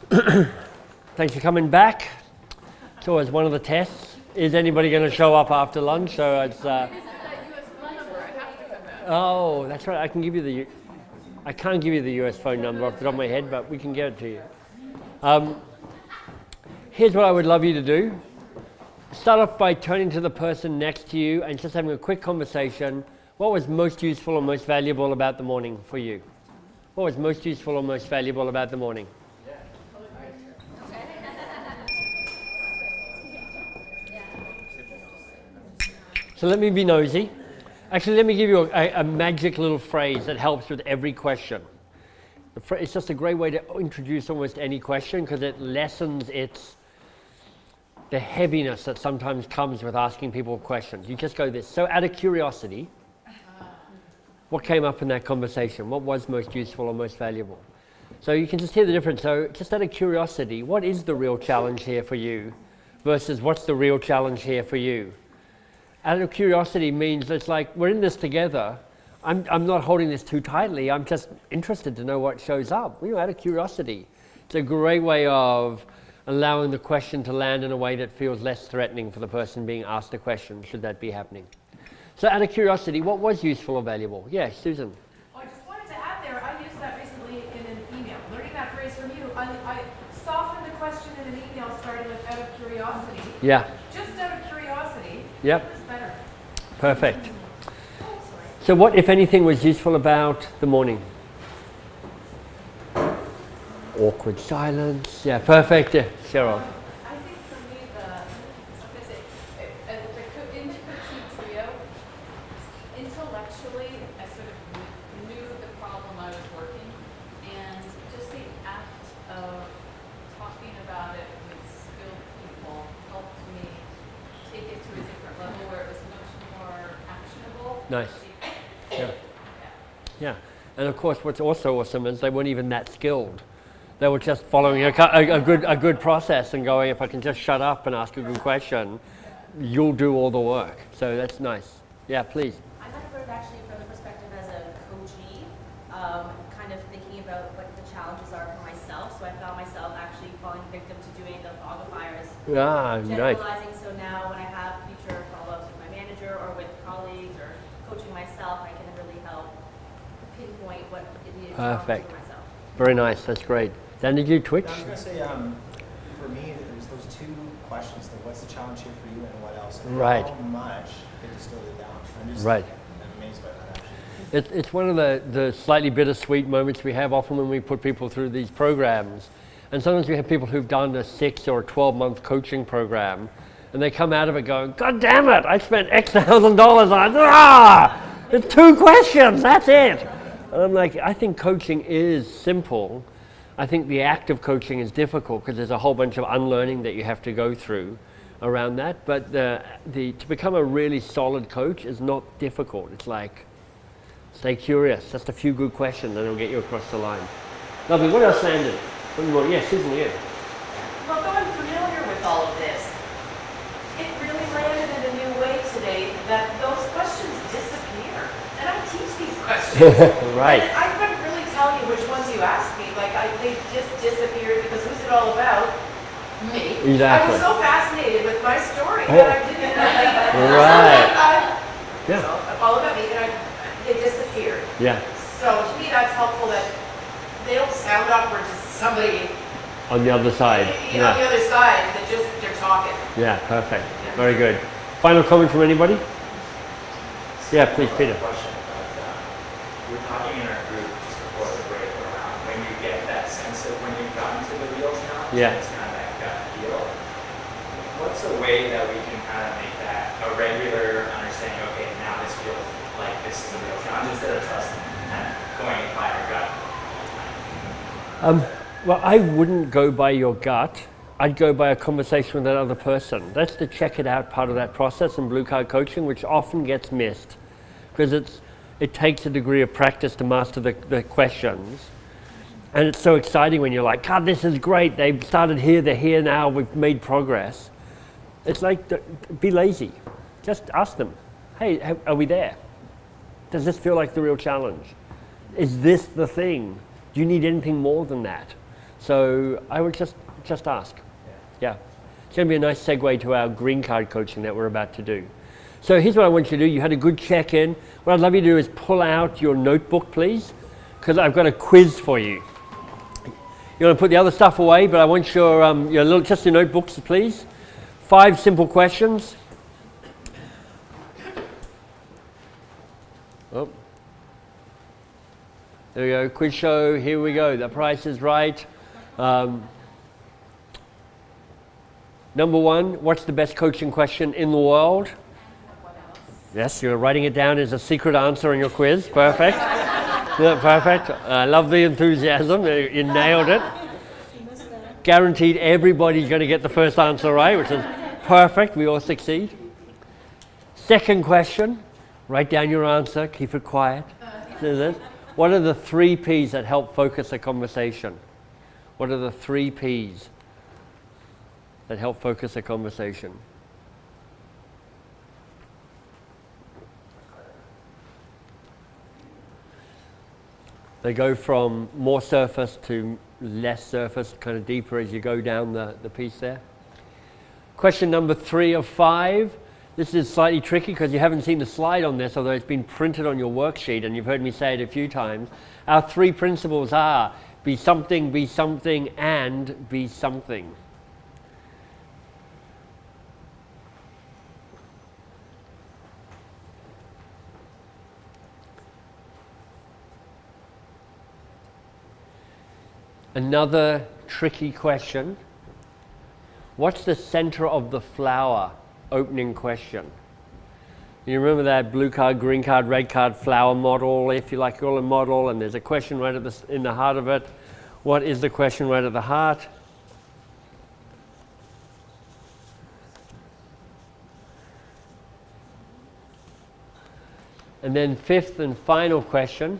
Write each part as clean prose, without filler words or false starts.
Thanks for coming back. It's always one of the tests. Is anybody going to show up after lunch? So it's. Oh, that's right. I can give you the. I can't give you the US phone number off the top of my head, but we can get it to you. Here's what I would love you to do. Start off by turning to the person next to you and just having a quick conversation. What was most useful or most valuable about the morning for you? What was most useful or most valuable about the morning? So let me be nosy. Actually, let me give you a magic little phrase that helps with every question. It's just a great way to introduce almost any question because it lessens the heaviness that sometimes comes with asking people questions. You just go this. So out of curiosity, what came up in that conversation? What was most useful or most valuable? So you can just hear the difference. So just out of curiosity, what is the real challenge here for you versus what's the real challenge here for you? Out of curiosity means it's like we're in this together. I'm not holding this too tightly. I'm just interested to know what shows up. Out of curiosity. It's a great way of allowing the question to land in a way that feels less threatening for the person being asked the question, should that be happening. So out of curiosity, what was useful or valuable? Yeah, Susan. Well, I just wanted to add there, I used that recently in an email. Learning that phrase from you, I softened the question in an email starting with out of curiosity. Yeah. Just out of curiosity. Yep. It was better. Perfect. So what, if anything, was useful about the morning? Awkward silence. Yeah, perfect. Yeah, Cheryl. I think for me, in the coaching trio, intellectually, I sort of knew the problem I was working, and just the act of talking about it with skilled people helped me take it to a different level where it was much more actionable. Nice. Yeah. And of course, what's also awesome is they weren't even that skilled. They were just following a good process and going, if I can just shut up and ask a good question, you'll do all the work. So that's nice. Yeah, please. I might have heard actually from the perspective as a coachee, kind of thinking about what the challenges are for myself. So I found myself actually falling victim to doing the fogifiers. Generalizing, nice. So now when I have future follow-ups with my manager or with colleagues or coaching myself, I can really help pinpoint what the challenges for myself. Very nice. That's great. Dan, did you twitch? I was going to say, for me, it was those two questions, like what's the challenge here for you and what else? And right. How much they distilled it down. I'm just right. I'm amazed by that, actually. It's one of the slightly bittersweet moments we have often when we put people through these programs. And sometimes we have people who've done a 6 or 12-month coaching program, and they come out of it going, God damn it, I spent X thousand dollars on it. It's 2 questions, that's it. And I'm like, I think coaching is simple. I think the act of coaching is difficult because there's a whole bunch of unlearning that you have to go through around that. But to become a really solid coach is not difficult. It's like, stay curious. Just a few good questions and it'll get you across the line. Lovely. What else landed? Yeah, Susan, yeah. Well, though I'm familiar with all of this, it really landed in a new way today that those questions disappear. And I teach these questions. Right. And I couldn't really tell you which ones you asked me. Like, they just disappeared because who's it all about? Me. Exactly. I was so fascinated with my story that I didn't. Right. Yeah. So, all about me, and they disappeared. Yeah. So to me, that's helpful that they don't sound awkward to somebody on the other side. On the other side, that they're talking. Yeah, perfect. Yeah. Very good. Final comment from anybody? Yeah, please, Peter. Question about, we were talking in our group just before the break around when you get that sense of when you've gotten to the real challenge. Yeah. It's kind of that gut feel. What's a way that we can kind of make that a regular understanding? Okay, now this feels like this is a real challenge instead of trusting and going by our gut. Well, I wouldn't go by your gut. I'd go by a conversation with that other person. That's the check it out part of that process in blue card coaching, which often gets missed because it takes a degree of practice to master the questions. And it's so exciting when you're like, God, this is great. They've started here, they're here now, we've made progress. It's like, be lazy. Just ask them, hey, are we there? Does this feel like the real challenge? Is this the thing? Do you need anything more than that? So I would just ask. Yeah. It's going to be a nice segue to our green card coaching that we're about to do. So here's what I want you to do. You had a good check-in. What I'd love you to do is pull out your notebook, please, because I've got a quiz for you. You want to put the other stuff away, but I want your just your notebooks, please. 5 simple questions. Oh. There we go, quiz show, here we go. The Price is Right. Number 1, what's the best coaching question in the world? Yes, you're writing it down as a secret answer in your quiz. Perfect. Yeah, perfect. I love the enthusiasm. You nailed it. Guaranteed everybody's going to get the first answer right, which is perfect. We all succeed. Second question, write down your answer. Keep it quiet. What are the 3 P's that help focus a conversation? What are the 3 P's that help focus a conversation? They go from more surface to less surface, kind of deeper as you go down the piece there. Question number 3 of 5. This is slightly tricky because you haven't seen the slide on this, although it's been printed on your worksheet and you've heard me say it a few times. Our 3 principles are be something, and be something. Another tricky question. What's the center of the flower? Opening question. You remember that blue card, green card, red card flower model, if you like, call it a model, and there's a question right in the heart of it. What is the question right at the heart? And then 5th and final question.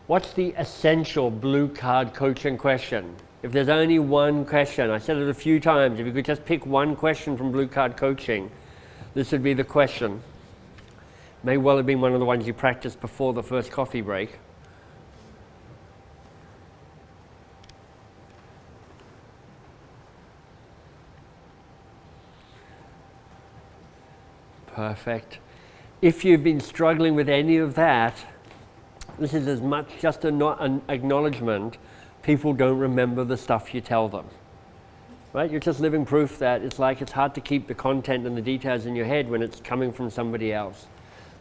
What's the essential blue card coaching question? If there's only one question, I said it a few times, if you could just pick one question from blue card coaching, this would be the question. May well have been one of the ones you practiced before the first coffee break. Perfect. If you've been struggling with any of that, this is as much just an acknowledgement. People don't remember the stuff you tell them. Right? You're just living proof that it's hard to keep the content and the details in your head when it's coming from somebody else.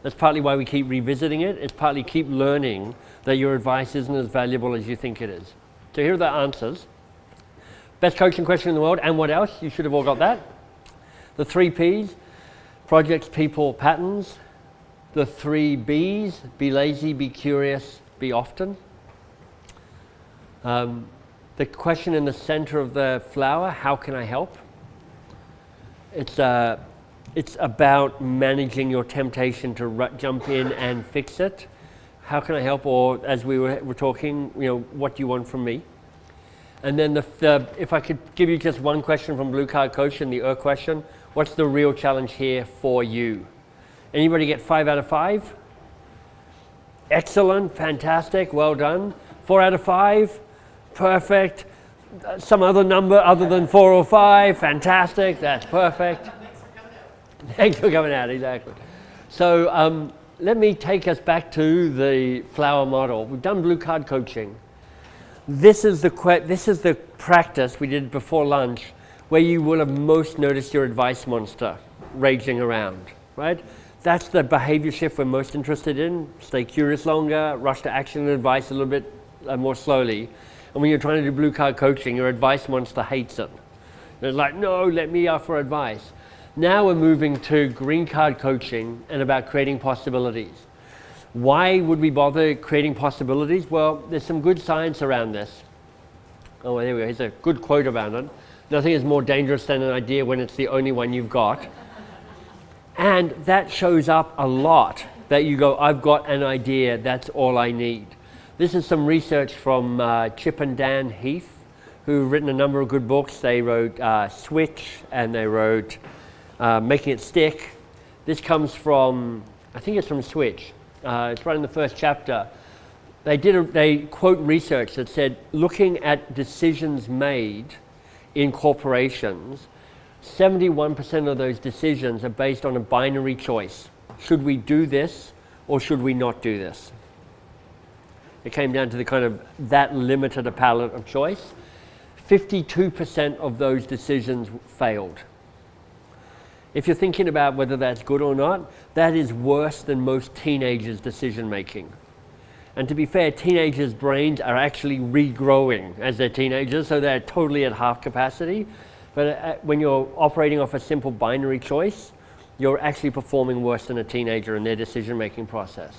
That's partly why we keep revisiting it. It's partly keep learning that your advice isn't as valuable as you think it is. So here are the answers. Best coaching question in the world, and what else? You should have all got that. The 3 P's, projects, people, patterns. The 3 B's, be lazy, be curious, be often. The question in the center of the flower, how can I help? It's about managing your temptation to jump in and fix it. How can I help? Or as we were talking, what do you want from me? And then if I could give you just one question from Blue Card Coaching, the question, what's the real challenge here for you? Anybody get 5 out of 5? Excellent, fantastic, well done. 4 out of 5, perfect. Some other number other than 4 or 5, fantastic, that's perfect. Thanks for coming out, exactly. So let me take us back to the flower model. We've done Blue Card Coaching. This is the practice we did before lunch where you will have most noticed your advice monster raging around, right? That's the behavior shift we're most interested in. Stay curious longer, rush to action and advice a little bit more slowly. And when you're trying to do Blue Card Coaching, your advice monster hates it. They're like, no, let me offer advice. Now we're moving to Green Card Coaching and about creating possibilities. Why would we bother creating possibilities? Well, there's some good science around this. Oh, there we go. Here's a good quote about it. Nothing is more dangerous than an idea when it's the only one you've got. And that shows up a lot, that you go, I've got an idea, that's all I need. This is some research from Chip and Dan Heath, who've written a number of good books. They wrote Switch, and they wrote Making It Stick. This comes from, I think it's from Switch. It's right in the first chapter. They quote research that said, looking at decisions made in corporations, 71% of those decisions are based on a binary choice. Should we do this or should we not do this? It came down to the kind of that limited a palette of choice. 52% of those decisions failed. If you're thinking about whether that's good or not, that is worse than most teenagers' decision making. And to be fair, teenagers' brains are actually regrowing as they're teenagers, so they're totally at half capacity. But when you're operating off a simple binary choice, you're actually performing worse than a teenager in their decision-making process.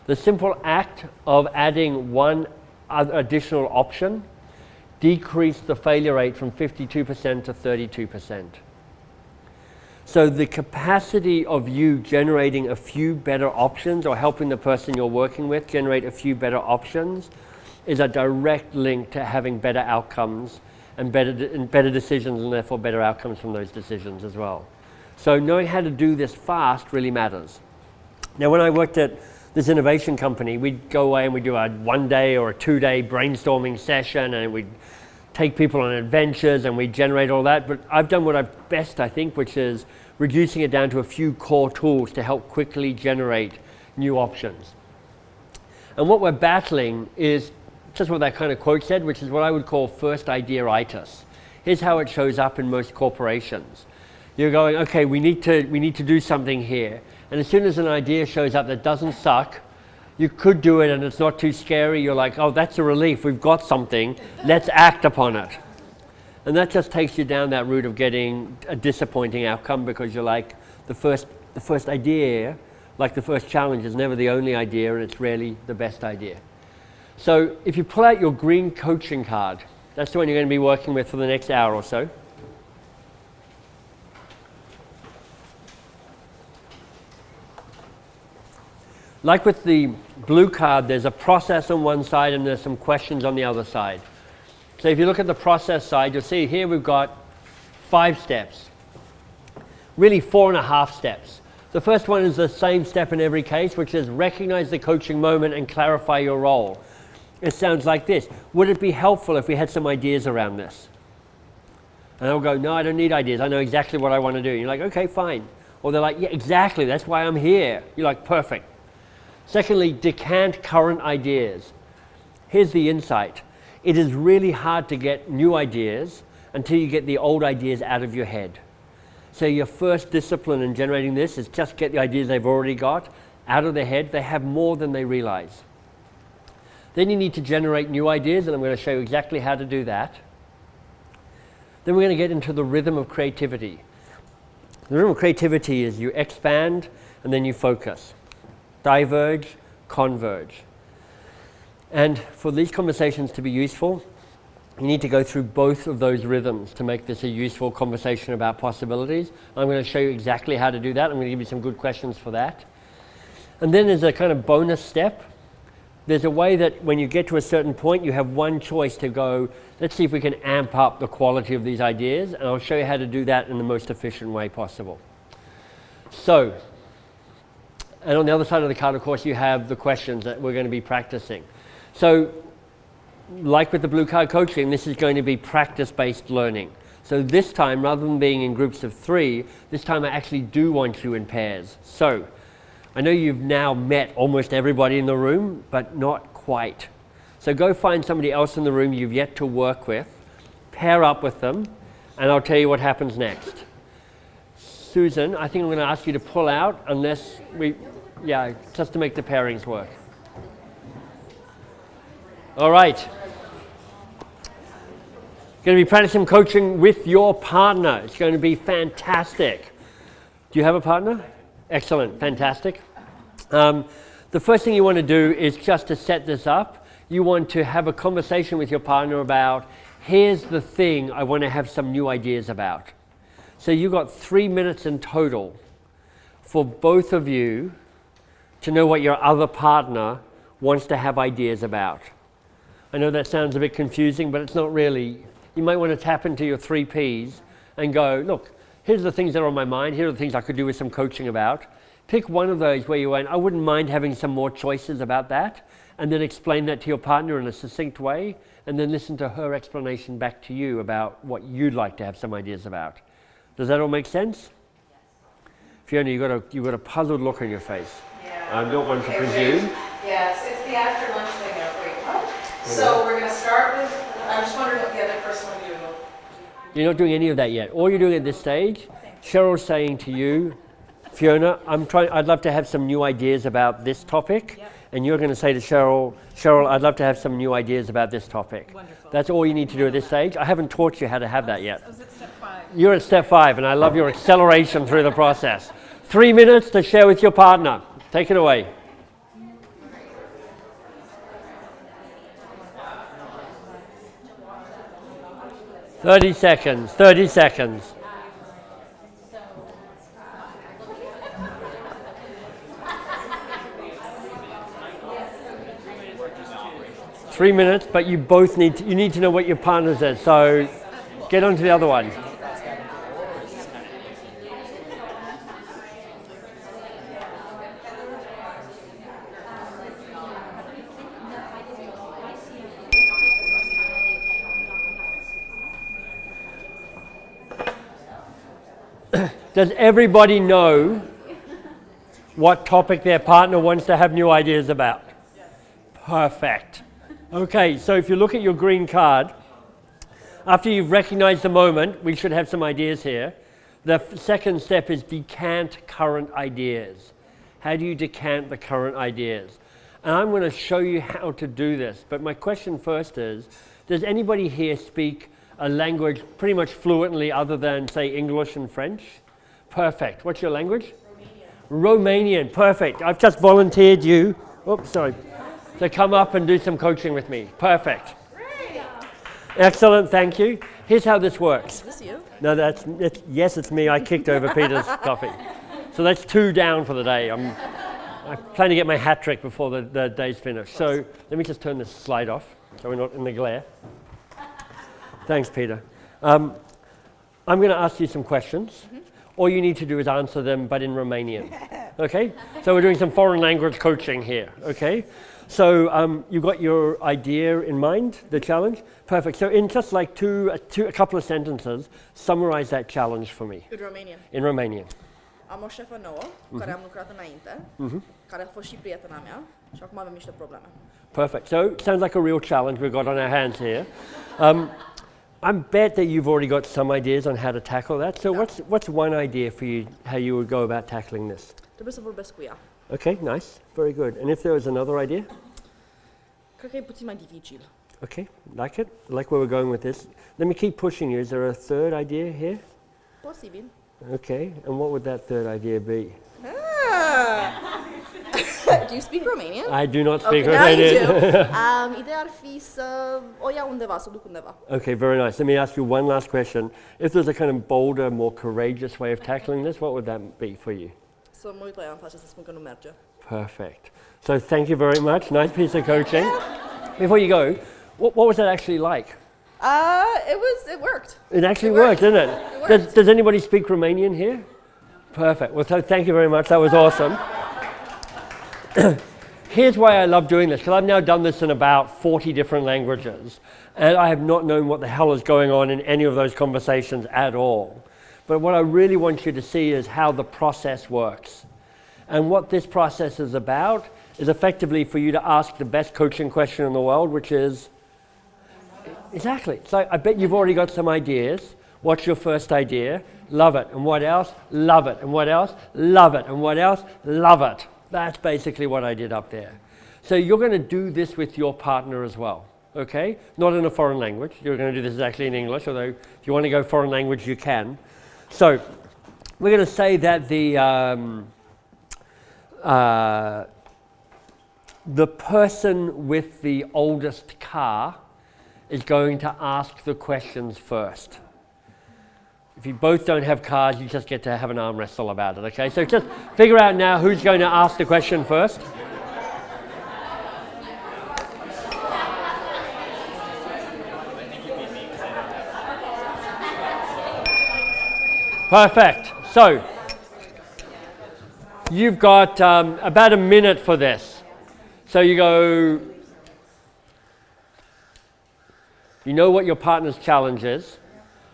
The simple act of adding one additional option decreased the failure rate from 52% to 32%. So the capacity of you generating a few better options or helping the person you're working with generate a few better options is a direct link to having better outcomes and better decisions, and therefore better outcomes from those decisions as well. So knowing how to do this fast really matters. Now, when I worked at this innovation company, we'd go away and we'd do a 1 day or a 2 day brainstorming session, and we'd take people on adventures and we'd generate all that. But I've done what I've best, I think, which is reducing it down to a few core tools to help quickly generate new options. And what we're battling is just what that kind of quote said, which is what I would call first idea-itis. Here's how it shows up in most corporations. You're going, okay, we need to do something here. And as soon as an idea shows up that doesn't suck, you could do it and it's not too scary. You're like, oh, that's a relief. We've got something. Let's act upon it. And that just takes you down that route of getting a disappointing outcome, because you're like, the first idea, like the first challenge, is never the only idea, and it's rarely the best idea. So if you pull out your green coaching card, that's the one you're going to be working with for the next hour or so. Like with the blue card, there's a process on one side and there's some questions on the other side. So if you look at the process side, you'll see here we've got 5 steps. Really 4.5 steps. The first one is the same step in every case, which is recognize the coaching moment and clarify your role. It sounds like this. Would it be helpful if we had some ideas around this? And they'll go, no, I don't need ideas. I know exactly what I want to do. You're like, okay, fine. Or they're like, yeah, exactly. That's why I'm here. You're like, perfect. Secondly, decant current ideas. Here's the insight. It is really hard to get new ideas until you get the old ideas out of your head. So your first discipline in generating this is just get the ideas they've already got out of their head. They have more than they realize. Then you need to generate new ideas, and I'm going to show you exactly how to do that. Then we're going to get into the rhythm of creativity. The rhythm of creativity is you expand and then you focus. Diverge, converge. And for these conversations to be useful, you need to go through both of those rhythms to make this a useful conversation about possibilities. I'm going to show you exactly how to do that. I'm going to give you some good questions for that. And then there's a kind of bonus step. There's a way that when you get to a certain point, you have one choice to go, let's see if we can amp up the quality of these ideas, and I'll show you how to do that in the most efficient way possible. So, and on the other side of the card, of course, you have the questions that we're going to be practicing. So, like with the blue card coaching, this is going to be practice-based learning. So this time, rather than being in groups of 3, this time I actually do want you in pairs. So, I know you've now met almost everybody in the room, but not quite. So go find somebody else in the room you've yet to work with, pair up with them, and I'll tell you what happens next. Susan, I think I'm going to ask you to pull out unless just to make the pairings work. All right. Going to be practicing coaching with your partner. It's going to be fantastic. Do you have a partner? Excellent, fantastic. The first thing you want to do is just to set this up. You want to have a conversation with your partner about, here's the thing I want to have some new ideas about. So you've got 3 minutes in total for both of you to know what your other partner wants to have ideas about. I know that sounds a bit confusing, but it's not really. You might want to tap into your 3 Ps and go, look, here's the things that are on my mind. Here are the things I could do with some coaching about. Pick one of those where you went, I wouldn't mind having some more choices about that. and then explain that to your partner in a succinct way, and then listen to her explanation back to you about what you'd like to have some ideas about. Does that all make sense? Fiona, you've got a puzzled look on your face. Yeah. I don't want to Okay, presume. Yes, it's the after lunch thing now. Wait, so we're going to start with, I'm just wondering what the other person will do. You're not doing any of that yet. All you're doing at this stage, Cheryl's saying to you, Fiona, I'd love to have some new ideas about this topic. Yep. And you're going to say to Cheryl, I'd love to have some new ideas about this topic. Wonderful. That's all you need to do at this stage. I haven't taught you how to have that yet. I was at step 5. You're at step 5, and I love your acceleration through the process. 3 minutes to share with your partner. Take it away. Thirty seconds. 30 seconds. Three minutes, but you both need to know what your partner says. So get on to the other one. Does everybody know what topic their partner wants to have new ideas about? Perfect. Okay, so if you look at your green card, after you've recognized the moment, we should have some ideas here. The second step is decant current ideas. How do you decant the current ideas? And I'm going to show you how to do this. But my question first is, does anybody here speak a language pretty much fluently other than, say, English and French? Perfect. What's your language? Romanian. Romanian. Perfect. I've just volunteered you. Oops, sorry. To come up and do some coaching with me. Perfect. Great. Excellent, thank you. Here's how this works. Is this you? No, yes, it's me. I kicked over Peter's coffee. So that's 2 down for the day. I'm planning to get my hat trick before the day's finished. So let me just turn this slide off so we're not in the glare. Thanks, Peter. I'm going to ask you some questions. All you need to do is answer them, but in Romanian. Okay? So we're doing some foreign language coaching here. Okay? So you've got your idea in mind, the challenge? Perfect. So in just like a couple of sentences, summarize that challenge for me. In Romanian. In Romanian. Am o șefă nouă, cu care am lucrat înainte, care a fost și prietena mea, și acum avem niște probleme. Perfect. So sounds like a real challenge we've got on our hands here. I bet that you've already got some ideas on how to tackle that. So what's one idea for you, how you would go about tackling this? Trebuie să vorbesc cu ea. Okay, nice. Very good. And if there was another idea? Cred că e puțin mai dificil. Okay, like it. I like where we're going with this. Let me keep pushing you. Is there a third idea here? Posibil. Okay, and what would that third idea be? Do you speak Romanian? I do not speak Okay, now you Romanian. do. Ideea ar fi să o iau undeva, să o duc undeva. Okay, very nice. Let me ask you one last question. If there's a kind of bolder, more courageous way of tackling this, what would that be for you? Să mă uit la ea în față să spun că nu merge. Perfect. So thank you very much. Nice piece of coaching. Before you go, what was that actually like? It worked. It actually worked, didn't it? It worked. Does anybody speak Romanian here? Perfect. Well, so thank you very much. That was awesome. Here's why I love doing this, because I've now done this in about 40 different languages, and I have not known what the hell is going on in any of those conversations at all. But what I really want you to see is how the process works. And what this process is about is effectively for you to ask the best coaching question in the world, which is, exactly. So I bet you've already got some ideas. What's your first idea? Love it. And what else? Love it. And what else? Love it. And what else? Love it. That's basically what I did up there. So you're going to do this with your partner as well, okay? Not in a foreign language. You're going to do this actually in English, although if you want to go foreign language, you can. So we're going to say that the person with the oldest car is going to ask the questions first. If you both don't have cars, you just get to have an arm wrestle about it, okay? So just figure out now who's going to ask the question first. Perfect. So you've got about a minute for this. So you go You know what your partner's challenge is.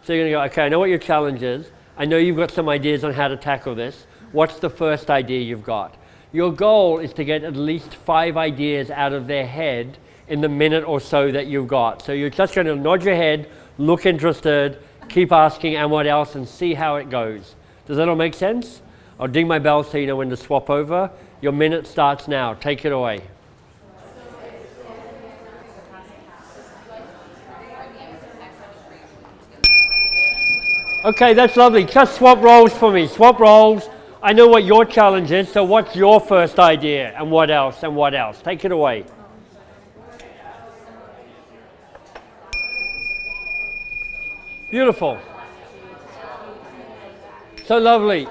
So you're going to go, okay, I know what your challenge is. I know you've got some ideas on how to tackle this. What's the first idea you've got? Your goal is to get at least 5 ideas out of their head in the minute or so that you've got. So you're just going to nod your head, look interested, keep asking, and what else, and see how it goes. Does that all make sense? I'll ding my bell so you know when to swap over. Your minute starts now. Take it away. Okay, that's lovely. Just swap roles for me. Swap roles. I know what your challenge is, so what's your first idea? And what else? And what else? Take it away. Beautiful. So lovely.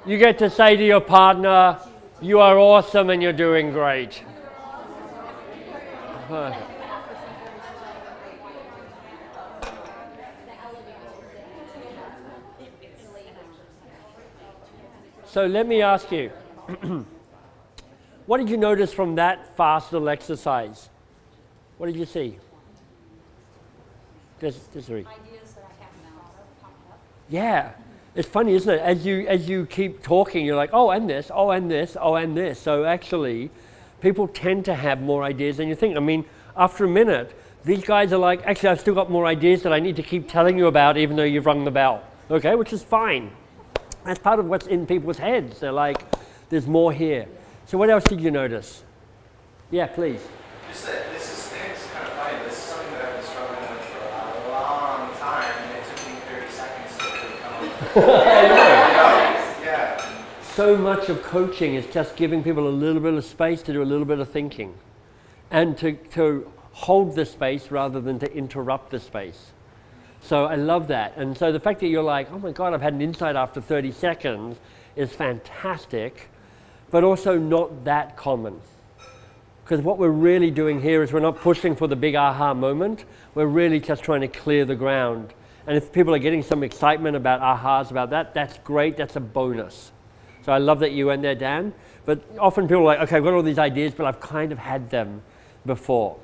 You get to say to your partner, you are awesome and you're doing great. Perfect. So let me ask you, what did you notice from that fast little exercise? What did you see? Desiree. Ideas that I haven't thought of. Yeah, it's funny, isn't it? As you keep talking, you're like, oh, and this, oh, and this, oh, and this. So actually, people tend to have more ideas than you think. I mean, after a minute, these guys are like, actually, I've still got more ideas that I need to keep telling you about, even though you've rung the bell. Okay, which is fine. That's part of what's in people's heads. They're like, there's more here. So what else did you notice? Yeah, please. Just that it's kind of funny. This is something that I've been struggling with for a long time, and it took me 30 seconds to really come up. I know. Yeah. So much of coaching is just giving people a little bit of space to do a little bit of thinking and to hold the space rather than to interrupt the space. So I love that. And so the fact that you're like, oh my God, I've had an insight after 30 seconds is fantastic, but also not that common. Because what we're really doing here is we're not pushing for the big aha moment. We're really just trying to clear the ground. And if people are getting some excitement about ahas about that, that's great. That's a bonus. So I love that you went there, Dan. But often people are like, okay, I've got all these ideas, but I've kind of had them before.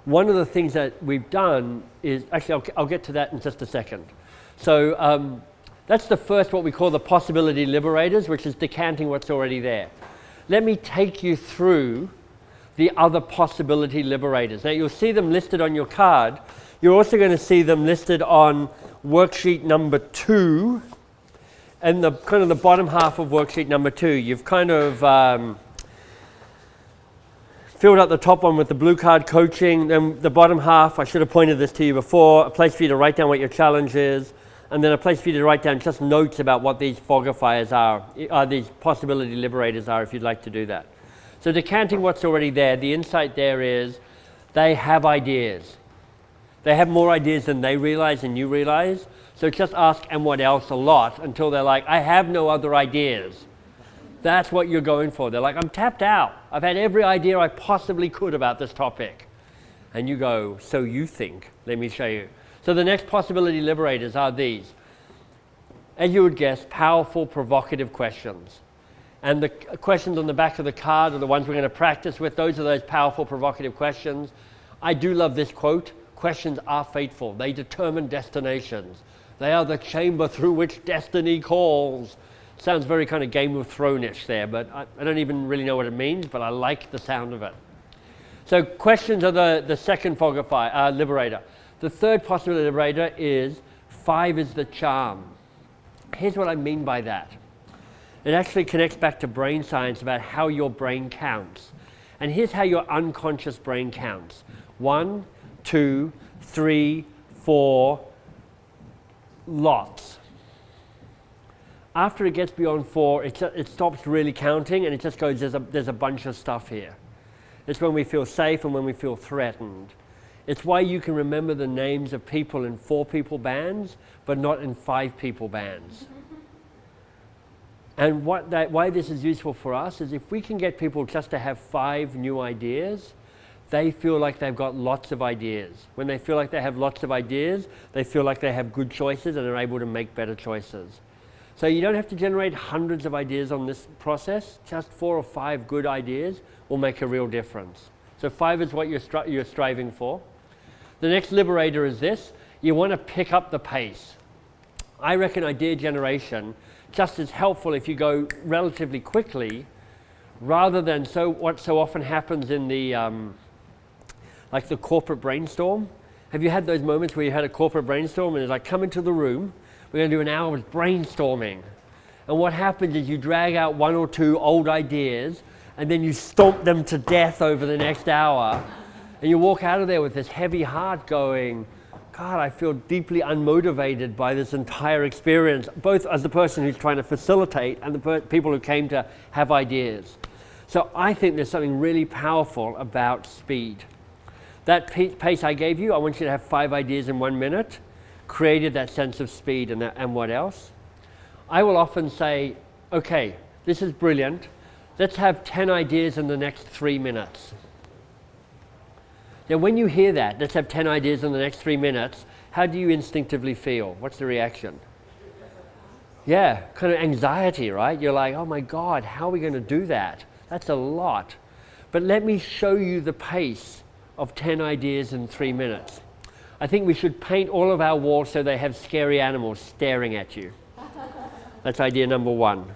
One of the things that we've done is, actually I'll get to that in just a second. So that's the first, what we call the possibility liberators, which is decanting what's already there. Let me take you through the other possibility liberators. Now you'll see them listed on your card. You're also going to see them listed on worksheet number 2 and the kind of the bottom half of worksheet number 2. You've kind of filled out the top one with the blue card coaching, then the bottom half, I should have pointed this to you before, a place for you to write down what your challenge is, and then a place for you to write down just notes about what these fogifiers are, these possibility liberators are, if you'd like to do that. So decanting what's already there, the insight there is they have ideas. They have more ideas than they realize and you realize. So just ask, and what else, a lot, until they're like, I have no other ideas. That's what you're going for. They're like, I'm tapped out. I've had every idea I possibly could about this topic. And you go, so you think. Let me show you. So the next possibility liberators are these. As you would guess, powerful, provocative questions. And the questions on the back of the card are the ones we're going to practice with. Those are those powerful, provocative questions. I do love this quote. Questions are fateful. They determine destinations. They are the chamber through which destiny calls. Sounds very kind of Game of Thrones-ish there, but I don't even really know what it means, but I like the sound of it. So questions are the second liberator. The third possibility liberator is 5 is the charm. Here's what I mean by that. It actually connects back to brain science about how your brain counts. And here's how your unconscious brain counts. 1, 2, 3, 4, lots. After it gets beyond 4, it stops really counting and it just goes, there's a bunch of stuff here. It's when we feel safe and when we feel threatened. It's why you can remember the names of people in 4-people bands, but not in 5-people bands. And why this is useful for us is if we can get people just to have 5 new ideas, they feel like they've got lots of ideas. When they feel like they have lots of ideas, they feel like they have good choices and are able to make better choices. So you don't have to generate hundreds of ideas on this process. Just 4 or 5 good ideas will make a real difference. So 5 is what you're striving for. The next liberator is this. You want to pick up the pace. I reckon idea generation just as helpful if you go relatively quickly rather than what so often happens in the like the corporate brainstorm. Have you had those moments where you had a corporate brainstorm and it's like, come into the room, we're going to do an hour of brainstorming. And what happens is you drag out one or two old ideas and then you stomp them to death over the next hour. And you walk out of there with this heavy heart going, God, I feel deeply unmotivated by this entire experience, both as the person who's trying to facilitate and the people who came to have ideas. So I think there's something really powerful about speed. That pace I gave you, I want you to have 5 ideas in 1 minute, created that sense of speed and what else? I will often say, okay, this is brilliant. Let's have 10 ideas in the next 3 minutes. Now when you hear that, let's have 10 ideas in the next 3 minutes, how do you instinctively feel? What's the reaction? Yeah, kind of anxiety, right? You're like, oh my God, how are we going to do that? That's a lot. But let me show you the pace of 10 ideas in 3 minutes. I think we should paint all of our walls so they have scary animals staring at you. That's idea number 1.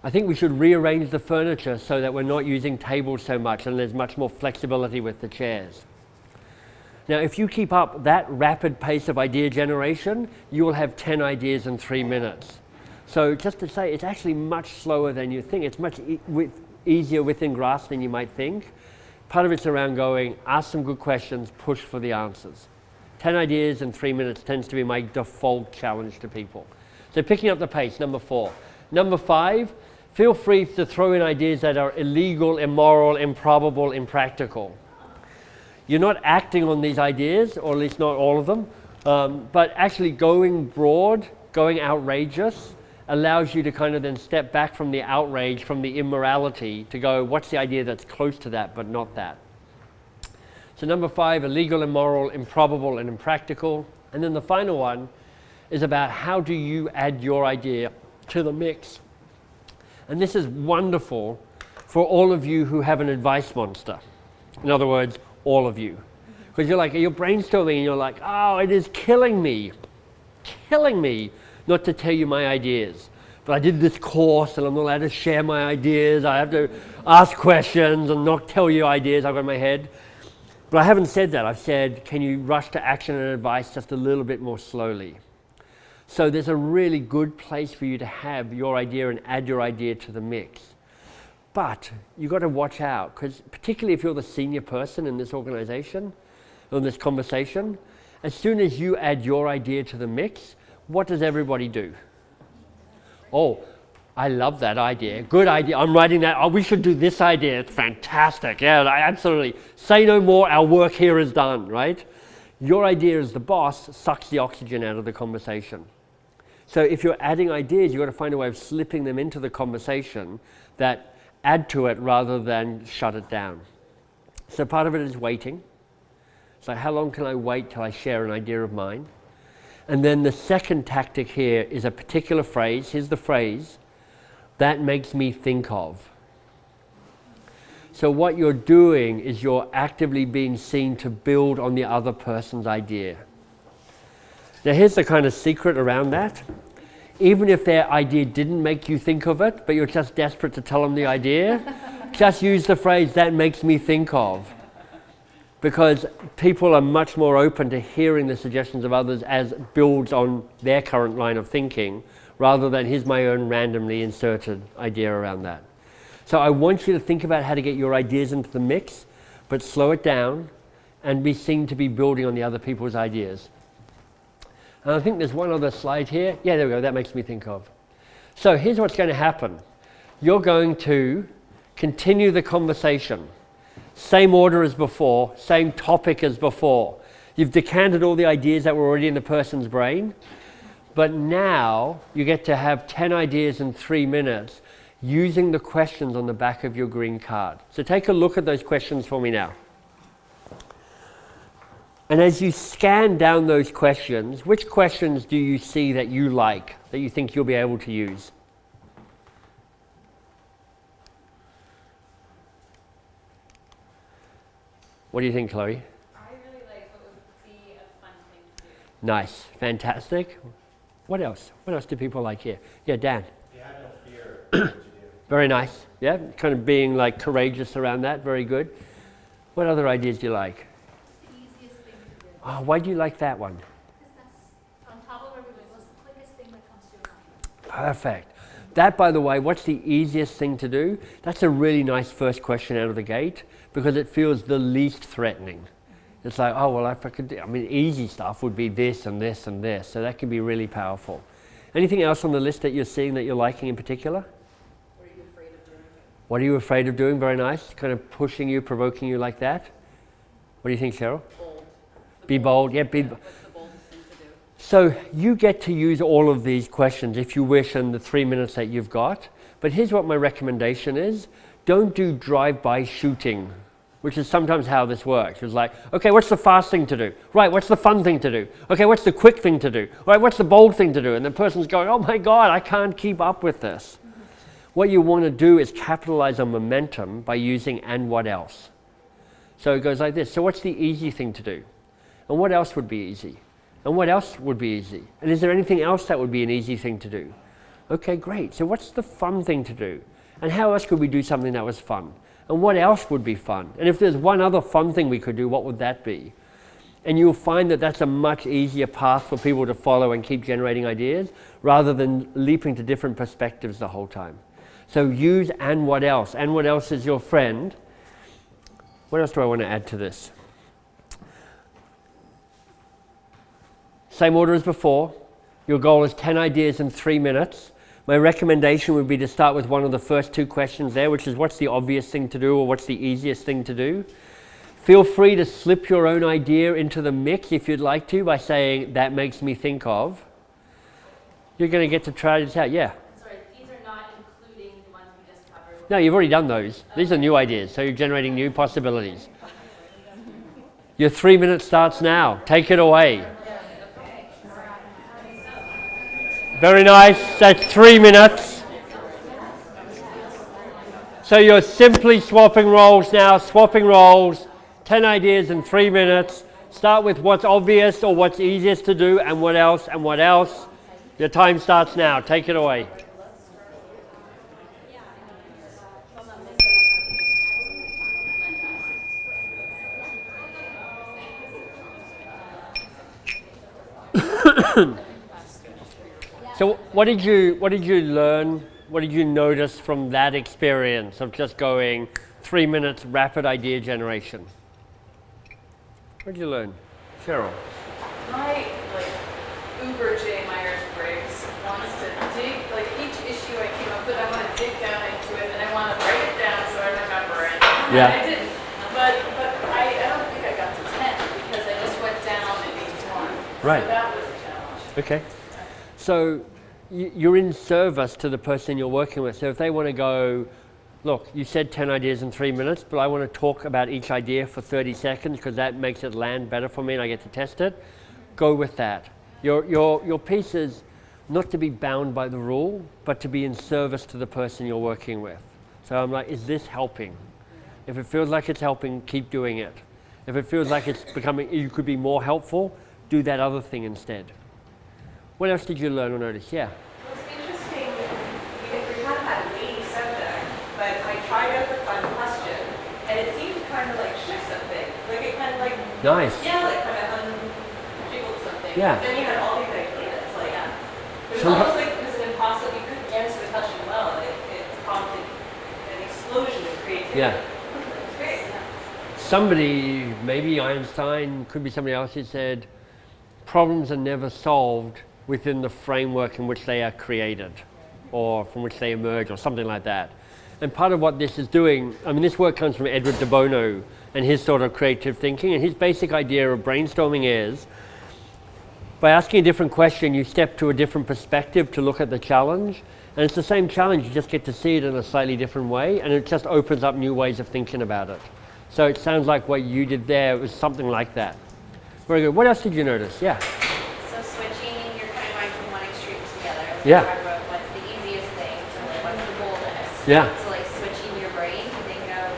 I think we should rearrange the furniture so that we're not using tables so much and there's much more flexibility with the chairs. Now, if you keep up that rapid pace of idea generation, you will have 10 ideas in 3 minutes. So just to say, it's actually much slower than you think. It's much easier within grasp than you might think. Part of it's around going, ask some good questions, push for the answers. 10 ideas in 3 minutes tends to be my default challenge to people. So picking up the pace, number 4. Number 5, feel free to throw in ideas that are illegal, immoral, improbable, impractical. You're not acting on these ideas, or at least not all of them, but actually going broad, going outrageous, allows you to kind of then step back from the outrage, from the immorality, to go, what's the idea that's close to that, but not that? So number 5, illegal, immoral, improbable, and impractical. And then the final one is about how do you add your idea to the mix. And this is wonderful for all of you who have an advice monster. In other words, all of you. Because you're brainstorming and you're like, oh, it is killing me not to tell you my ideas. But I did this course and I'm not allowed to share my ideas. I have to ask questions and not tell you ideas I've got in my head. But I haven't said that. I've said, can you rush to action and advice just a little bit more slowly? So there's a really good place for you to have your idea and add your idea to the mix. But you've got to watch out, because particularly if you're the senior person in this organization, or in this conversation, as soon as you add your idea to the mix, what does everybody do? Oh, I love that idea. Good idea. I'm writing that. Oh, we should do this idea. It's fantastic. Yeah, absolutely. Say no more. Our work here is done, right? Your idea as the boss sucks the oxygen out of the conversation. So if you're adding ideas, you've got to find a way of slipping them into the conversation that add to it rather than shut it down. So part of it is waiting. So how long can I wait till I share an idea of mine? And then the second tactic here is a particular phrase. Here's the phrase, that makes me think of. So what you're doing is you're actively being seen to build on the other person's idea. Now here's the kind of secret around that. Even if their idea didn't make you think of it, but you're just desperate to tell them the idea, just use the phrase, that makes me think of. Because people are much more open to hearing the suggestions of others as builds on their current line of thinking, rather than here's my own randomly inserted idea around that. So I want you to think about how to get your ideas into the mix, but slow it down and be seen to be building on the other people's ideas. And I think there's one other slide here. Yeah, there we go, that makes me think of. So here's what's going to happen. You're going to continue the conversation. Same order as before, same topic as before. You've decanted all the ideas that were already in the person's brain, but now you get to have 10 ideas in 3 minutes using the questions on the back of your green card. So take a look at those questions for me now. And as you scan down those questions, which questions do you see that you like, that you think you'll be able to use? What do you think, Chloe? I really like what would be a fun thing to do. Nice, fantastic. What else? What else do people like here? Yeah, Dan. If you had no fear, what would you do? Very nice. Yeah, kind of being like courageous around that. Very good. What other ideas do you like? The easiest thing to do. Oh, why do you like that one? Because that's on top of everybody. What's the quickest thing that comes to your mind? Perfect. That, by the way, what's the easiest thing to do? That's a really nice first question out of the gate because it feels the least threatening. It's like, oh, well, if I could do, I mean, easy stuff would be this and this and this. So that can be really powerful. Anything else on the list that you're seeing that you're liking in particular? What are you afraid of doing? What are you afraid of doing? Very nice. Kind of pushing you, provoking you like that. What do you think, Cheryl? Bold. Be bold. Yeah, be. What's the boldest thing to do? So you get to use all of these questions if you wish in the 3 minutes that you've got. But here's what my recommendation is. Don't do drive-by shooting, which is sometimes how this works. It's like, okay, what's the fast thing to do? Right, what's the fun thing to do? Okay, what's the quick thing to do? Right, what's the bold thing to do? And the person's going, oh my God, I can't keep up with this. What you want to do is capitalize on momentum by using and what else. So it goes like this. So what's the easy thing to do? And what else would be easy? And what else would be easy? And is there anything else that would be an easy thing to do? Okay, great. So what's the fun thing to do? And how else could we do something that was fun? And what else would be fun? And if there's one other fun thing we could do, what would that be? And you'll find that that's a much easier path for people to follow and keep generating ideas rather than leaping to different perspectives the whole time. So use and what else? And what else is your friend? What else do I want to add to this? Same order as before. Your goal is 10 ideas in 3 minutes. My recommendation would be to start with one of the first 2 questions there, which is what's the obvious thing to do or what's the easiest thing to do. Feel free to slip your own idea into the mix if you'd like to by saying, that makes me think of. You're going to get to try this out, yeah. Sorry, these are not including the ones we just covered. No, you've already done those. These are new ideas, so you're generating new possibilities. Your 3 minutes starts now. Take it away. Very nice. That's 3 minutes. So you're simply swapping roles now, swapping roles. 10 ideas in 3 minutes. Start with what's obvious or what's easiest to do and what else and what else. Your time starts now. Take it away. So what did you learn? What did you notice from that experience of just going 3 minutes rapid idea generation? What did you learn? Cheryl. My Uber J. Myers-Briggs wants to dig, each issue I came up with, I want to dig down into it and I want to write it down so I remember it. Yeah. And I didn't, but I don't think I got to 10 because I just went down in each one. Right. So that was a challenge. Okay. So you're in service to the person you're working with. So if they want to go, look, you said 10 ideas in 3 minutes, but I want to talk about each idea for 30 seconds because that makes it land better for me and I get to test it, go with that. Your piece is not to be bound by the rule, but to be in service to the person you're working with. So I'm like, is this helping? If it feels like it's helping, keep doing it. If it feels like it's becoming, you could be more helpful, do that other thing instead. What else did you learn or notice? Yeah. Well, it's interesting, we kind of had a weighty subject, but I tried out the fun question, and it seemed to kind of shift something. It kind of Nice. yeah, kind of unjiggled something. Yeah. But then you had all these ideas, it was Sometimes- almost like it was an impossible, you couldn't answer the question well, it prompted an explosion of creativity. Yeah. It's great. Somebody, maybe Einstein, could be somebody else, who said, problems are never solved within the framework in which they are created or from which they emerge or something like that. And part of what this is doing, I mean, this work comes from Edward de Bono and his sort of creative thinking, and his basic idea of brainstorming is, by asking a different question, you step to a different perspective to look at the challenge, and it's the same challenge, you just get to see it in a slightly different way, and it just opens up new ways of thinking about it. So it sounds like what you did there was something like that. Very good. What else did you notice? Yeah. So switching, you're kind of going from one extreme to the other. Like Yeah. you talk about what's the easiest thing to like what's the boldest. Yeah. So like switching your brain to think of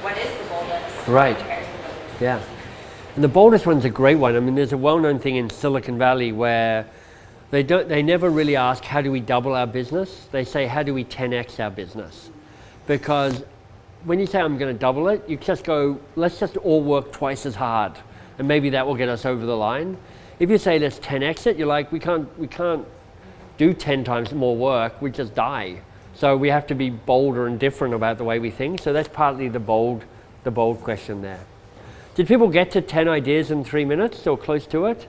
what is the boldest Right. compared to the boldest. Yeah. And the boldest one's a great one. I mean, there's a well-known thing in Silicon Valley where they never really ask, how do we double our business? They say, how do we 10x our business? Because when you say, I'm going to double it, you just go, let's just all work twice as hard. And maybe that will get us over the line. If you say, let's 10x it, you're like, we can't do 10 times more work, we just die. So we have to be bolder and different about the way we think. So that's partly the bold question there. Did people get to 10 ideas in 3 minutes or close to it?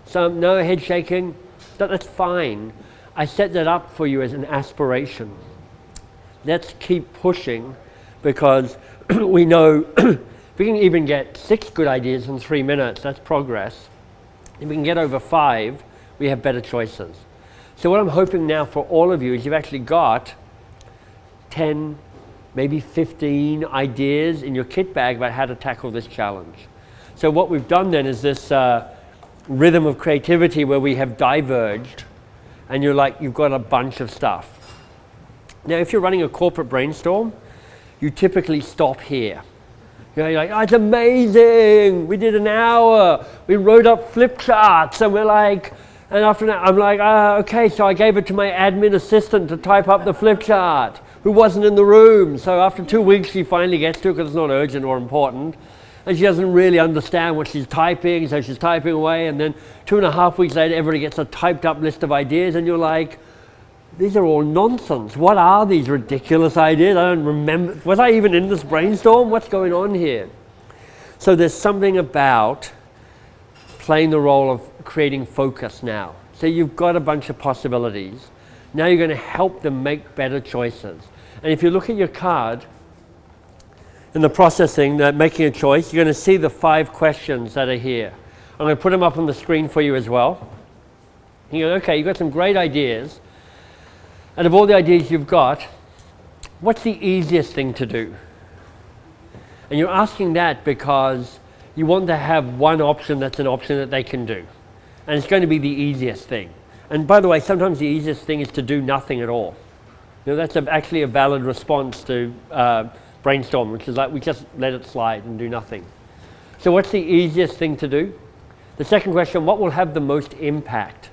Some, no, head shaking. That's fine. I set that up for you as an aspiration. Let's keep pushing, because we know if we can even get 6 good ideas in 3 minutes, that's progress. If we can get over 5, we have better choices. So what I'm hoping now for all of you is you've actually got 10, maybe 15 ideas in your kit bag about how to tackle this challenge. So what we've done then is this rhythm of creativity where we have diverged, and you're like, you've got a bunch of stuff. Now, if you're running a corporate brainstorm, you typically stop here. You're like, oh, it's amazing, we did an hour, we wrote up flip charts, and we're like, and after that, I'm like, okay, so I gave it to my admin assistant to type up the flip chart, who wasn't in the room. So after 2 weeks, she finally gets to it because it's not urgent or important. And she doesn't really understand what she's typing, so she's typing away. And then 2.5 weeks later, everybody gets a typed up list of ideas, and you're like, these are all nonsense. What are these ridiculous ideas? I don't remember. Was I even in this brainstorm? What's going on here? So there's something about playing the role of creating focus now. So you've got a bunch of possibilities. Now you're going to help them make better choices. And if you look at your card, in the processing, making a choice, you're going to see the 5 questions that are here. I'm going to put them up on the screen for you as well. You go, okay, you've got some great ideas. And of all the ideas you've got, what's the easiest thing to do? And you're asking that because you want to have one option that's an option that they can do. And it's going to be the easiest thing. And by the way, sometimes the easiest thing is to do nothing at all. You know, that's actually a valid response to brainstorm, which is like we just let it slide and do nothing. So what's the easiest thing to do? The second question, what will have the most impact?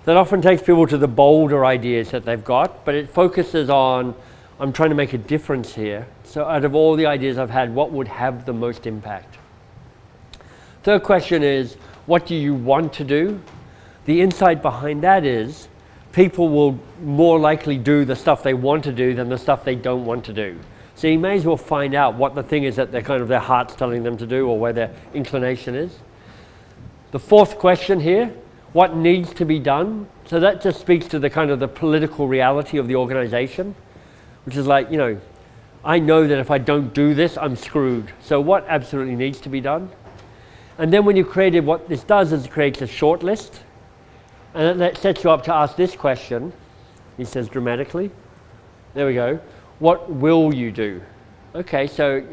That often takes people to the bolder ideas that they've got, but it focuses on, I'm trying to make a difference here. So out of all the ideas I've had, what would have the most impact? Third question is, what do you want to do? The insight behind that is, people will more likely do the stuff they want to do than the stuff they don't want to do. So you may as well find out what the thing is that their heart's telling them to do, or where their inclination is. The fourth question here, what needs to be done? So that just speaks to the kind of the political reality of the organization, which is like, you know, I know that if I don't do this, I'm screwed. So what absolutely needs to be done? And then when you created, what this does is it creates a short list, and that sets you up to ask this question. He says dramatically, there we go. What will you do? Okay, so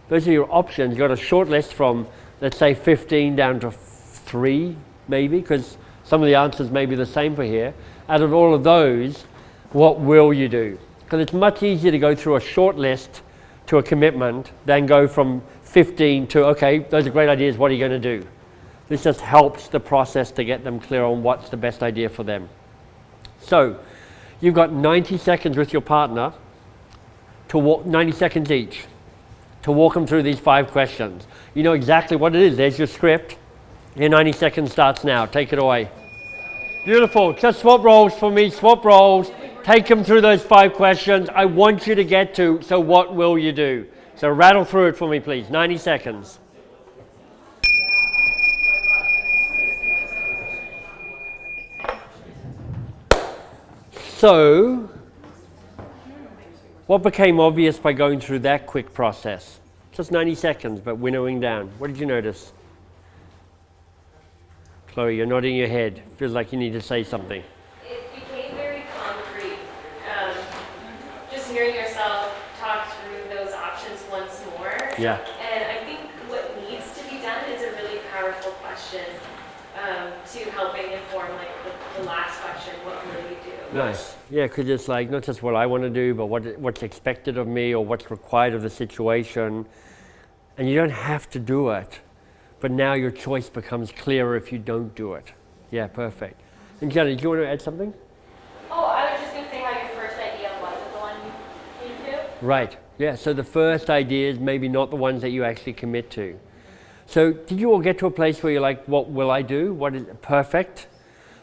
those are your options. You've got a short list from, let's say, 15 down to 3, maybe, because some of the answers may be the same for here. Out of all of those, what will you do? Because it's much easier to go through a short list to a commitment than go from 15 to, okay, those are great ideas, what are you going to do? This just helps the process to get them clear on what's the best idea for them. So, you've got 90 seconds with your partner to walk, 90 seconds each, to walk them through these 5 questions. You know exactly what it is. There's your script. Your 90 seconds starts now. Take it away. Beautiful. Just swap roles for me. Swap roles. Take them through those 5 questions. I want you to get to, so what will you do? So rattle through it for me, please. 90 seconds. So, what became obvious by going through that quick process? Just 90 seconds, but winnowing down. What did you notice? Chloe, you're nodding your head. Feels like you need to say something. It became very concrete. Just hearing yourself talk through those options once more. Yeah. And I think what needs to be done is a really question to helping inform like the last question, what will you do? Nice. Yeah, because it's like not just what I want to do, but what's expected of me or what's required of the situation. And you don't have to do it, but now your choice becomes clearer if you don't do it. Yeah, perfect. And Jenny, do you want to add something? Oh, I was just going to say how your first idea wasn't the one you came to. Right. Yeah, so the first idea is maybe not the ones that you actually commit to. So did you all get to a place where you're like, what will I do? What is perfect?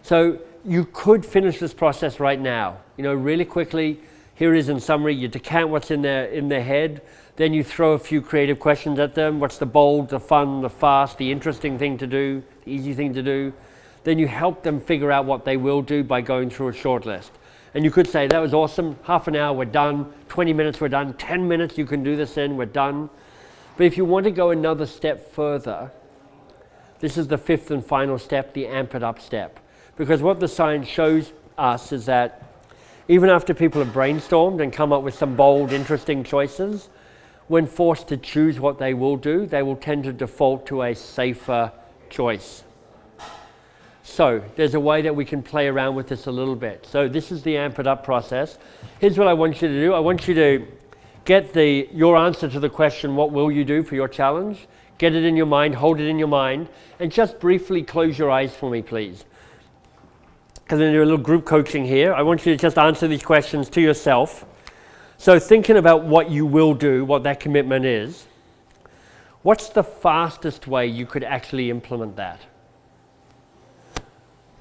So you could finish this process right now. You know, really quickly, here it is in summary, you decant what's in their head, then you throw a few creative questions at them. What's the bold, the fun, the fast, the interesting thing to do, the easy thing to do? Then you help them figure out what they will do by going through a short list. And you could say, that was awesome, half an hour, we're done, 20 minutes, we're done, 10 minutes, you can do this in, we're done. But if you want to go another step further, this is the fifth and final step, the amp it up step. Because what the science shows us is that even after people have brainstormed and come up with some bold, interesting choices, when forced to choose what they will do, they will tend to default to a safer choice. So there's a way that we can play around with this a little bit. So this is the amp it up process. Here's what I want you to do. I want you to get your answer to the question, what will you do for your challenge? Get it in your mind, hold it in your mind, and just briefly close your eyes for me, please. Because then do a little group coaching here. I want you to just answer these questions to yourself. So thinking about what you will do, what that commitment is, what's the fastest way you could actually implement that?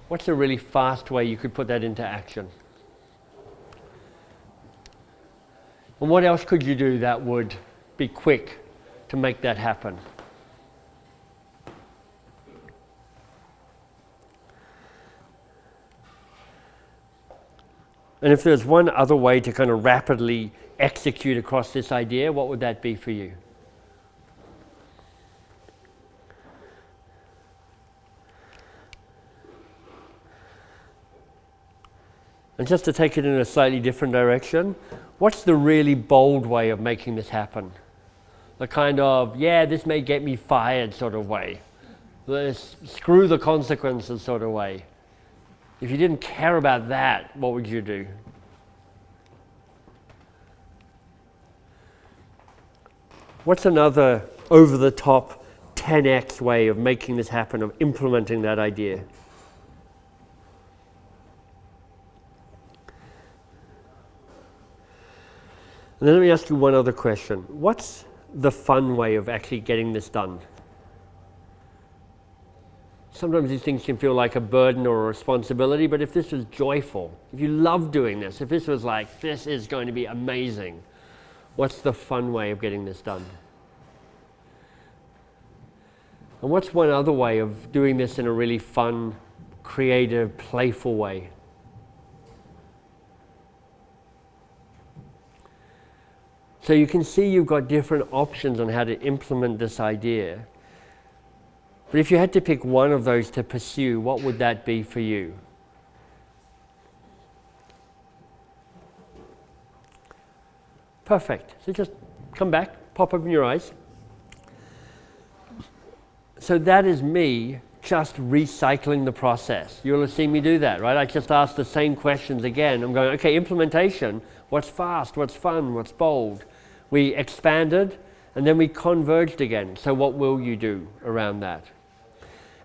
What's a really fast way you could put that into action? And what else could you do that would be quick to make that happen? And if there's one other way to kind of rapidly execute across this idea, what would that be for you? And just to take it in a slightly different direction, what's the really bold way of making this happen? The kind of, yeah, this may get me fired sort of way. The screw the consequences sort of way. If you didn't care about that, what would you do? What's another over-the-top 10x way of making this happen, of implementing that idea? And then let me ask you one other question. What's the fun way of actually getting this done? Sometimes these things can feel like a burden or a responsibility, but if this was joyful, if you love doing this, if this was like, this is going to be amazing, what's the fun way of getting this done? And what's one other way of doing this in a really fun, creative, playful way? So you can see you've got different options on how to implement this idea. But if you had to pick one of those to pursue, what would that be for you? Perfect. So just come back, pop open your eyes. So that is me just recycling the process. You'll have seen me do that, right? I just asked the same questions again. I'm going, okay, implementation, what's fast, what's fun, what's bold? We expanded, and then we converged again. So what will you do around that?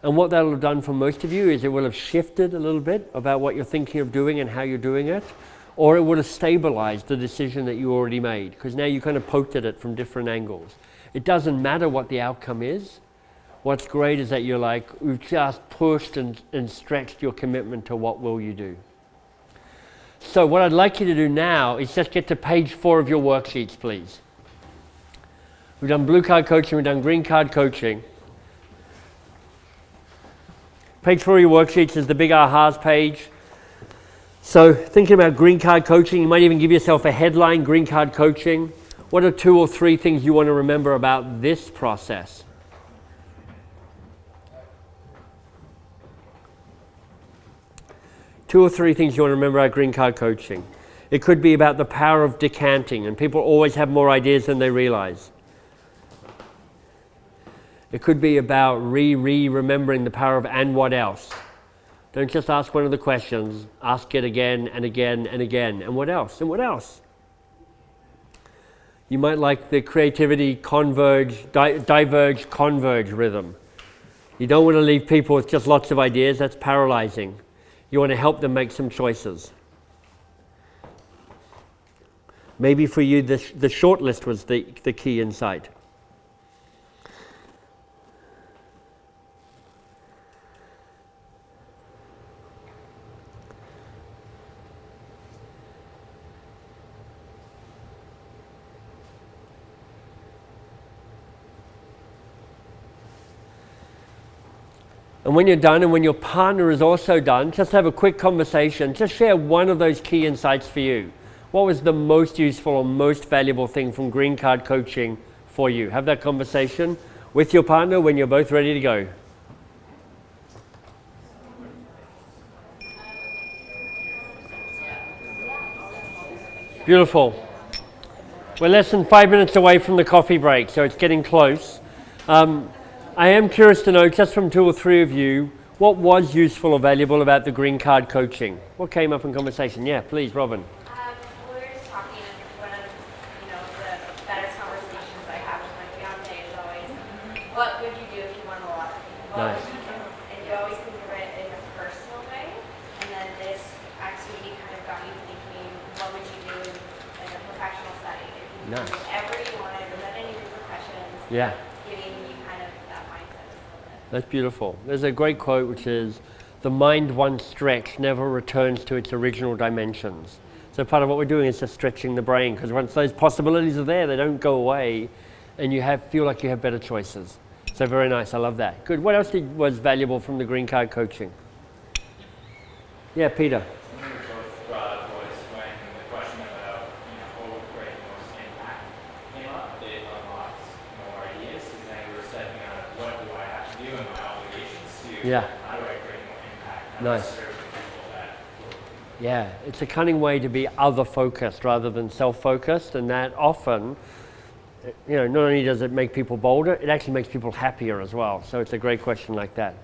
And what that will have done for most of you is it will have shifted a little bit about what you're thinking of doing and how you're doing it, or it would have stabilized the decision that you already made, because now you kind of poked at it from different angles. It doesn't matter what the outcome is. What's great is that you're like, we've just pushed and stretched your commitment to what will you do. So what I'd like you to do now is just get to page 4 of your worksheets, please. We've done blue card coaching, we've done green card coaching. Page 4 of your worksheets is the big ahas page. So thinking about green card coaching, you might even give yourself a headline, green card coaching. What are 2 or 3 things you want to remember about this process? Two or three things you want to remember about green card coaching. It could be about the power of decanting, and people always have more ideas than they realize. It could be about remembering the power of and what else. Don't just ask one of the questions, ask it again and again and again. And what else? And what else? You might like the creativity diverge, converge rhythm. You don't want to leave people with just lots of ideas, that's paralyzing. You want to help them make some choices. Maybe for you the short list was the key insight. And when you're done, and when your partner is also done, just have a quick conversation. Just share one of those key insights for you. What was the most useful or most valuable thing from green card coaching for you? Have that conversation with your partner when you're both ready to go. Beautiful. We're less than 5 minutes away from the coffee break, so it's getting close. I am curious to know, just from 2 or 3 of you, what was useful or valuable about the green card coaching? What came up in conversation? Yeah, please, Robin. We were just talking, and one of the best conversations I have with my fiance is always, what would you do if you won the lottery? What Nice. would you do? And you always think of it in a personal way, and then this activity kind of got you thinking, what would you do in a professional setting if you Nice. did whatever you wanted without any repercussions? Yeah. Giving you kind of that mindset a little bit. That's beautiful. There's a great quote which is, the mind once stretched never returns to its original dimensions. So part of what we're doing is just stretching the brain, because once those possibilities are there, they don't go away, and you feel like you have better choices. So very nice, I love that. Good, what else was valuable from the green card coaching? Yeah, Peter. Something we both brought up was when the question about, what would create the most impact came up, it unlocked more ideas, because then we were stepping on what do I have to do and my obligations to, Yeah. how do I create more impact? How do I Nice. serve the people that Yeah, it's a cunning way to be other-focused rather than self-focused, and that often, not only does it make people bolder, it actually makes people happier as well. So it's a great question like that.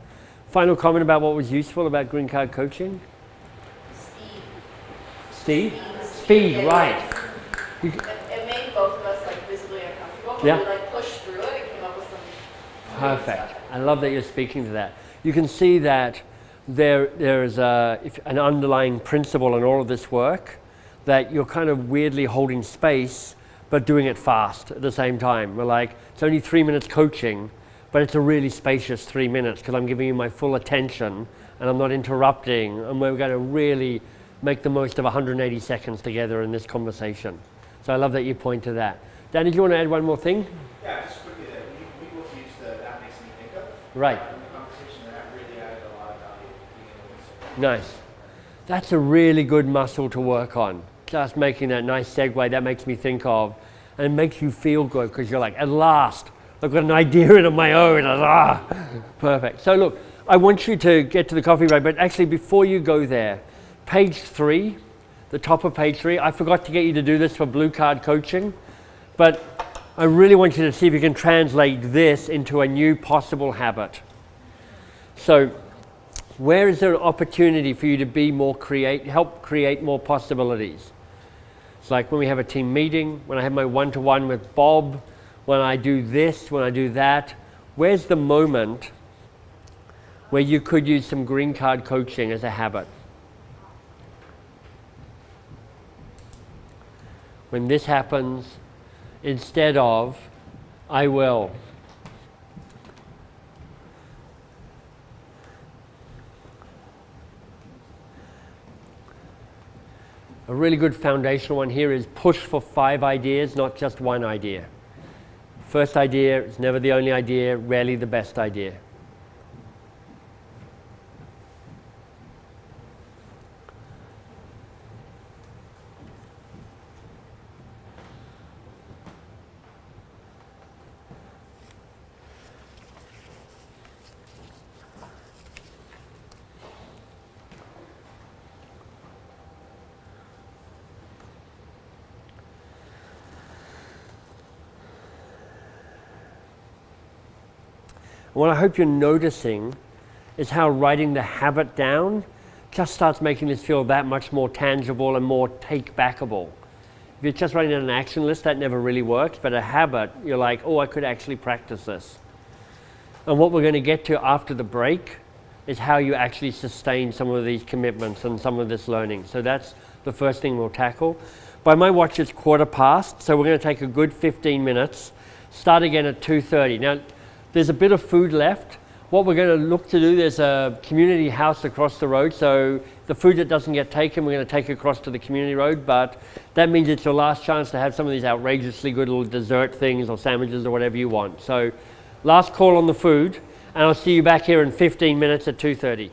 Final comment about what was useful about green card coaching? Steve? Speed, right. You c- It made both of us visibly uncomfortable, but Yeah. we pushed through it and came up with some Perfect. I love that you're speaking to that. You can see that there is an underlying principle in all of this work, that you're kind of weirdly holding space, but doing it fast at the same time. We're like, it's only 3 minutes coaching, but it's a really spacious 3 minutes because I'm giving you my full attention and I'm not interrupting, and we're going to really make the most of 180 seconds together in this conversation. So I love that you point to that. Danny, do you want to add one more thing? Yeah, just quickly, we both used that makes me think of. Right. In the conversation, that really added a lot of value being able to. Nice. That's a really good muscle to work on. Just making that nice segue, that makes me think of, and it makes you feel good because you're like, at last, I've got an idea in of my own. Perfect. So look, I want you to get to the coffee break, but actually before you go there, page 3, the top of page 3, I forgot to get you to do this for blue card coaching, but I really want you to see if you can translate this into a new possible habit. So, where is there an opportunity for you to be more help create more possibilities? It's like when we have a team meeting, when I have my one-to-one with Bob, when I do this, when I do that. Where's the moment where you could use some green card coaching as a habit? When this happens, instead of, I will. A really good foundational one here is push for 5 ideas, not just one idea. First idea is never the only idea, rarely the best idea. what I hope you're noticing is how writing the habit down just starts making this feel that much more tangible and more take-backable. If you're just writing down an action list, that never really works, but a habit, you're like, oh, I could actually practice this. And what we're going to get to after the break is how you actually sustain some of these commitments and some of this learning. So that's the first thing we'll tackle. By my watch, it's 1:15, so we're going to take a good 15 minutes, start again at 2:30. Now, there's a bit of food left. What we're going to look to do, there's a community house across the road, so the food that doesn't get taken, we're going to take across to the community road, but that means it's your last chance to have some of these outrageously good little dessert things or sandwiches or whatever you want. So, last call on the food, and I'll see you back here in 15 minutes at 2:30.